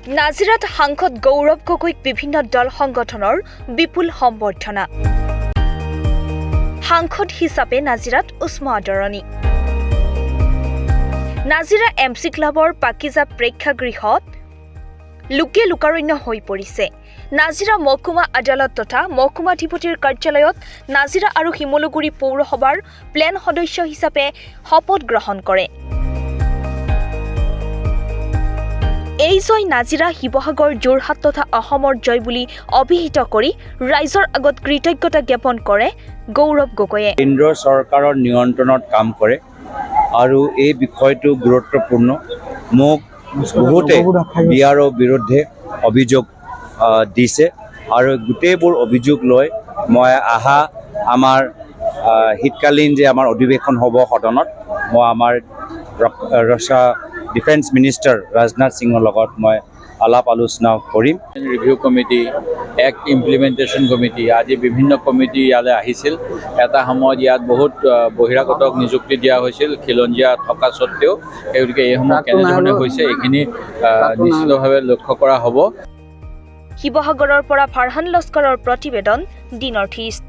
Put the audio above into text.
নাজিৰাত সাংসদ গৌৰৱ গগৈক বিভিন্ন দল সংগঠনৰ বিপুল সম্বৰ্ধনা। সাংসদ হিচাপে নাজিৰাত উষ্ম আদৰণি। নাজিৰা এমচি ক্লাবৰ পাকিজা প্ৰেক্ষাগৃহত লোকে লোকাৰণ্য হৈ পৰিছে। নাজিৰা মহকুমা আদালত তথা মহকুমাধিপতিৰ কাৰ্যালয়ত নাজিৰা আৰু শিমলুগুৰি পৌৰসভাৰ প্লেন সদস্য হিচাপে শপত গ্ৰহণ কৰে। এই জয় নাজিৰা, শিৱসাগৰ, যোৰহাট তথা অসমৰ জয় বুলি অভিহিত কৰি ৰাইজৰ আগত কৃতজ্ঞতা জ্ঞাপন কৰে গৌৰৱ গগৈয়ে। কেন্দ্ৰ চৰকাৰৰ নিয়ন্ত্ৰণত কাম কৰে আৰু এই বিষয়টো গুৰুত্বপূৰ্ণ। মোক বহুতে বিয়াৰৰ বিৰুদ্ধে অভিযোগ দিছে আৰু গোটেইবোৰ অভিযোগ লৈ মই আমাৰ শীতকালীন যে আমাৰ অধিৱেশন হ'ব সদনত, মই আমাৰ ডিফেন্স মিনিষ্টাৰ ৰাজনাথ সিঙৰ লগত মই আলাপ আলোচনা কৰিম। Review committee, act implementation committee আদি বিভিন্ন কমিটি ইয়ালৈ আহিছিল। এটা সময়ত ইয়াত বহুত বহিৰাগতক নিযুক্তি দিয়া হৈছিল খিলঞ্জীয়া থকা স্বত্বেও। গতিকে এইসমূহ কেনেধৰণে হৈছে এইখিনি নিশ্চিতভাৱে লক্ষ্য কৰা হ'ব। শিৱসাগৰৰ পৰা ফাৰহান লস্কৰৰ প্ৰতিবেদন, দি নৰ্থ ইষ্ট।